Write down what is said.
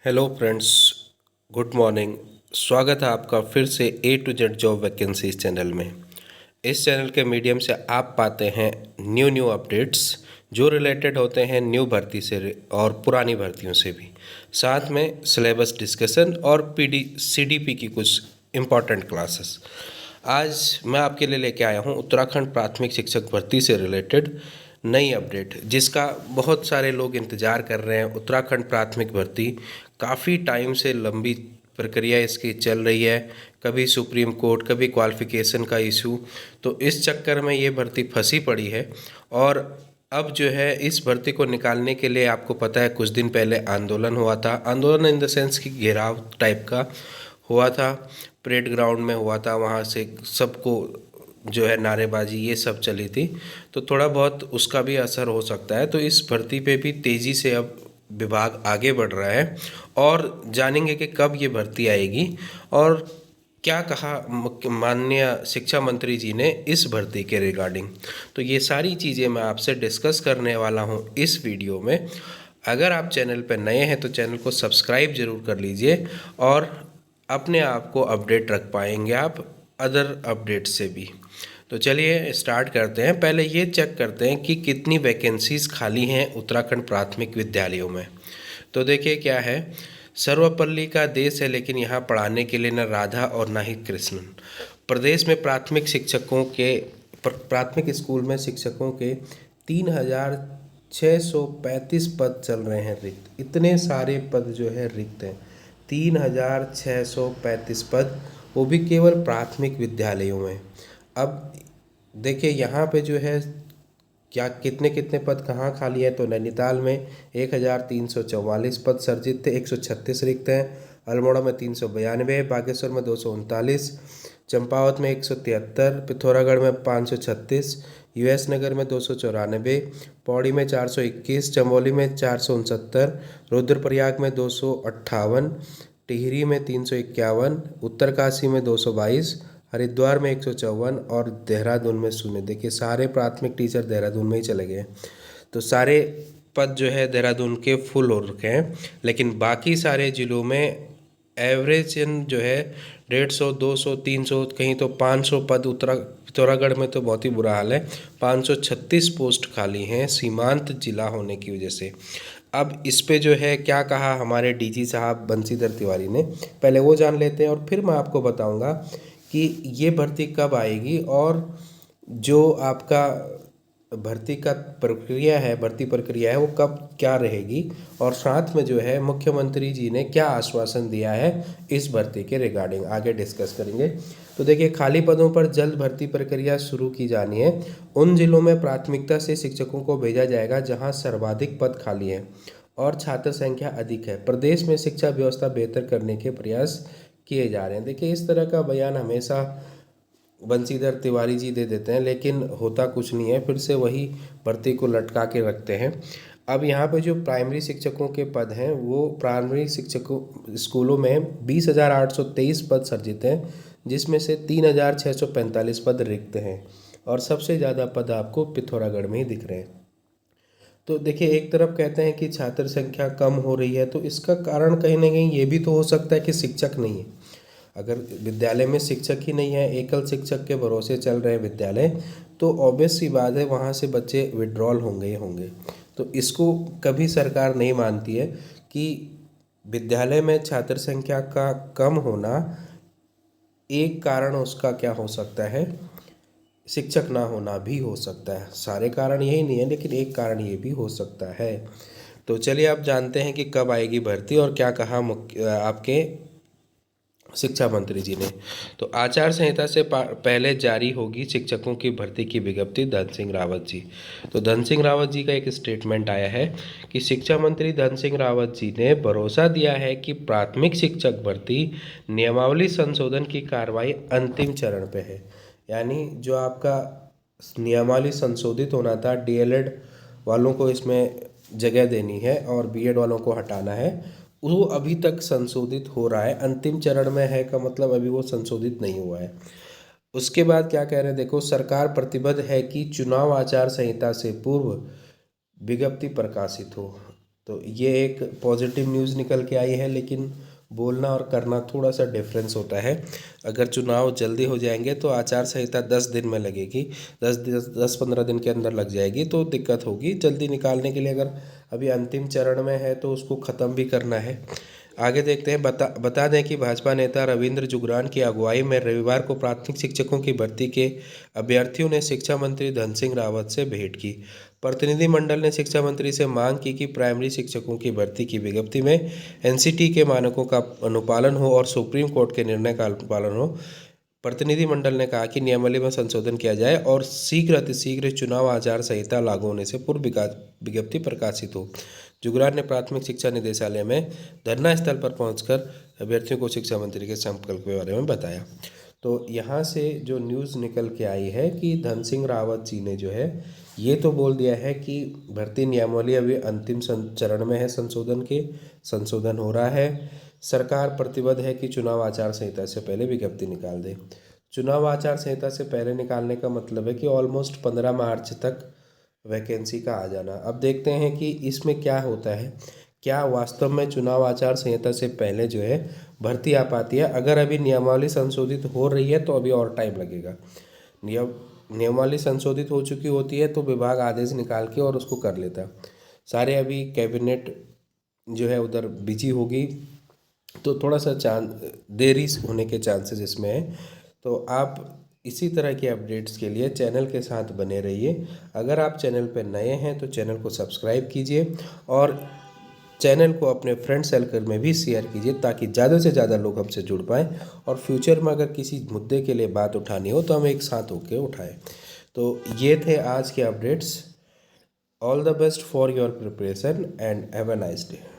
Hello friends, good morning. स्वागत है आपका फिर से A to Z job vacancies channel में। इस चैनल के मीडियम से आप पाते हैं न्यू अपडेट्स जो रिलेटेड होते हैं न्यू भर्ती से और पुरानी भर्तियों से भी। साथ में सिलेबस डिस्कशन और पीडी सीडीपी की कुछ इम्पॉर्टेंट क्लासेस। आज मैं आपके लिए लेके आया हूँ उत्तराखंड प्राथमिक शिक्षक भर्ती से रिलेटेड नई अपडेट, जिसका बहुत सारे लोग इंतज़ार कर रहे हैं। उत्तराखंड प्राथमिक भर्ती काफ़ी टाइम से लंबी प्रक्रिया इसकी चल रही है, कभी सुप्रीम कोर्ट, कभी क्वालिफिकेशन का इशू, तो इस चक्कर में ये भर्ती फंसी पड़ी है। और अब जो है इस भर्ती को निकालने के लिए आपको पता है कुछ दिन पहले आंदोलन हुआ था। आंदोलन इन द सेंस कि घेराव टाइप का हुआ था, परेड ग्राउंड में हुआ था, वहाँ से सबको जो है नारेबाजी ये सब चली थी, तो थोड़ा बहुत उसका भी असर हो सकता है। तो इस भर्ती पे भी तेज़ी से अब विभाग आगे बढ़ रहा है और जानेंगे कि कब ये भर्ती आएगी और क्या कहा माननीय शिक्षा मंत्री जी ने इस भर्ती के रिगार्डिंग। तो ये सारी चीज़ें मैं आपसे डिस्कस करने वाला हूँ इस वीडियो में। अगर आप चैनल पर नए हैं तो चैनल को सब्सक्राइब ज़रूर कर लीजिए और अपने आप को अपडेट रख पाएंगे आप अदर अपडेट से भी। तो चलिए स्टार्ट करते हैं। पहले ये चेक करते हैं कि कितनी वैकेंसीज़ खाली हैं उत्तराखंड प्राथमिक विद्यालयों में। तो देखिए क्या है, सर्वपल्ली का देश है लेकिन यहाँ पढ़ाने के लिए न राधा और न ही कृष्णन। प्रदेश में प्राथमिक स्कूल में शिक्षकों के 3,635 पद चल रहे हैं रिक्त। इतने सारे पद जो है रिक्त हैं, 3,635 पद, वो भी केवल प्राथमिक विद्यालयों में। अब देखिए यहाँ पे जो है क्या कितने कितने पद कहाँ खाली है। तो नैनीताल में 1,344 पद सर्जित थे, 136 रिक्त हैं। अल्मोड़ा में 392, बागेश्वर में 239, चंपावत में 173, पिथौरागढ़ में 536, यूएस नगर में 294, पौड़ी में 421, चमोली में 469, रुद्रप्रयाग में 258, टिहरी में 351, उत्तरकाशी में 222, हरिद्वार में 154 और देहरादून में 0। देखिए सारे प्राथमिक टीचर देहरादून में ही चले गए, तो सारे पद जो है देहरादून के फुल हो रखे हैं। लेकिन बाकी सारे ज़िलों में एवरेज जो है 150, 200, 300, कहीं तो 500 पद। पिथौरागढ़ में तो बहुत ही बुरा हाल है, 536 पोस्ट खाली हैं सीमांत जिला होने की वजह से। अब इस पे जो है क्या कहा हमारे डीजी साहब बंशीधर तिवारी ने, पहले वो जान लेते हैं और फिर मैं आपको बताऊंगा कि ये भर्ती कब आएगी और जो आपका भर्ती प्रक्रिया है वो कब क्या रहेगी, और साथ में जो है मुख्यमंत्री जी ने क्या आश्वासन दिया है इस भर्ती के रिगार्डिंग आगे डिस्कस करेंगे। तो देखिए खाली पदों पर जल्द भर्ती प्रक्रिया शुरू की जानी है। उन जिलों में प्राथमिकता से शिक्षकों को भेजा जाएगा जहां सर्वाधिक पद खाली हैं और छात्र संख्या अधिक है। प्रदेश में शिक्षा व्यवस्था बेहतर करने के प्रयास किए जा रहे हैं। देखिए इस तरह का बयान हमेशा बंशीधर तिवारी जी दे देते हैं लेकिन होता कुछ नहीं है, फिर से वही भर्ती को लटका के रखते हैं। अब यहाँ पे जो प्राइमरी शिक्षकों के पद हैं वो प्राइमरी शिक्षकों स्कूलों में 20,823 पद सर्जित हैं, जिसमें से 3,645 पद रिक्त हैं और सबसे ज़्यादा पद आपको पिथौरागढ़ में ही दिख रहे हैं। तो देखिए एक तरफ कहते हैं कि छात्र संख्या कम हो रही है, तो इसका कारण कहीं ना कहीं ये भी तो हो सकता है कि शिक्षक नहीं है। अगर विद्यालय में शिक्षक ही नहीं है, एकल शिक्षक के भरोसे चल रहे हैं विद्यालय, तो ऑब्वियस सी बात है वहाँ से बच्चे विड्रॉल होंगे ही होंगे। तो इसको कभी सरकार नहीं मानती है कि विद्यालय में छात्र संख्या का कम होना एक कारण उसका क्या हो सकता है, शिक्षक ना होना भी हो सकता है। सारे कारण यही नहीं है लेकिन एक कारण ये भी हो सकता है। तो चलिए आप जानते हैं कि कब आएगी भर्ती और क्या कहा आपके शिक्षा मंत्री जी ने। तो आचार संहिता से पहले जारी होगी शिक्षकों की भर्ती की विज्ञप्ति, धन सिंह रावत जी। तो धन सिंह रावत जी का एक स्टेटमेंट आया है कि शिक्षा मंत्री धन सिंह रावत जी ने भरोसा दिया है कि प्राथमिक शिक्षक भर्ती नियमावली संशोधन की कार्रवाई अंतिम चरण पे है। यानी जो आपका नियमावली संशोधित होना था, डीएलएड वालों को इसमें जगह देनी है और बीएड वालों को हटाना है, वो अभी तक संशोधित हो रहा है। अंतिम चरण में है का मतलब अभी वो संशोधित नहीं हुआ है। उसके बाद क्या कह रहे हैं, देखो सरकार प्रतिबद्ध है कि चुनाव आचार संहिता से पूर्व विज्ञप्ति प्रकाशित हो। तो ये एक पॉजिटिव न्यूज़ निकल के आई है, लेकिन बोलना और करना थोड़ा सा डिफरेंस होता है। अगर चुनाव जल्दी हो जाएंगे तो आचार संहिता 10 दिन में लगेगी, 10-15 दिन के अंदर लग जाएगी, तो दिक्कत होगी। जल्दी निकालने के लिए अगर अभी अंतिम चरण में है तो उसको ख़त्म भी करना है। आगे देखते हैं। बता दें कि भाजपा नेता रविंद्र जुगरान की अगुवाई में रविवार को प्राथमिक शिक्षकों की भर्ती के अभ्यर्थियों ने शिक्षा मंत्री धन सिंह रावत से भेंट की। प्रतिनिधिमंडल ने शिक्षा मंत्री से मांग की कि प्राइमरी शिक्षकों की भर्ती की विज्ञप्ति में एनसीटी के मानकों का अनुपालन हो और सुप्रीम कोर्ट के निर्णय का अनुपालन हो। प्रतिनिधिमंडल ने कहा कि नियमावली में संशोधन किया जाए और शीघ्र अतिशीघ्र चुनाव आचार संहिता लागू होने से पूर्व विज्ञप्ति प्रकाशित हो। जुगरान ने प्राथमिक शिक्षा निदेशालय में धरना स्थल पर पहुंचकर अभ्यर्थियों को शिक्षा मंत्री के संकल्प के बारे में बताया। तो यहाँ से जो न्यूज़ निकल के आई है कि धन सिंह रावत जी ने जो है ये तो बोल दिया है कि भर्ती नियमावली अभी अंतिम चरण में है, संशोधन हो रहा है। सरकार प्रतिबद्ध है कि चुनाव आचार संहिता से पहले विज्ञप्ति निकाल दे। चुनाव आचार संहिता से पहले निकालने का मतलब है कि ऑलमोस्ट 15 मार्च तक वैकेंसी का आ जाना। अब देखते हैं कि इसमें क्या होता है, क्या वास्तव में चुनाव आचार संहिता से पहले जो है भर्ती आ पाती है। अगर अभी नियमावली संशोधित हो रही है तो अभी और टाइम लगेगा। नियमावली संशोधित हो चुकी होती है तो विभाग आदेश निकाल के और उसको कर लेता। सारे अभी कैबिनेट जो है उधर बिजी होगी, तो थोड़ा सा देरी होने के चांसेस इसमें है। तो आप इसी तरह के अपडेट्स के लिए चैनल के साथ बने रहिए। अगर आप चैनल पर नए हैं तो चैनल को सब्सक्राइब कीजिए और चैनल को अपने फ्रेंड सर्कल में भी शेयर कीजिए ताकि ज़्यादा से ज़्यादा लोग हमसे जुड़ पाएँ और फ्यूचर में अगर किसी मुद्दे के लिए बात उठानी हो तो हम एक साथ होकर उठाएं। तो ये थे आज के updates. All the best for your preparation and have a nice day.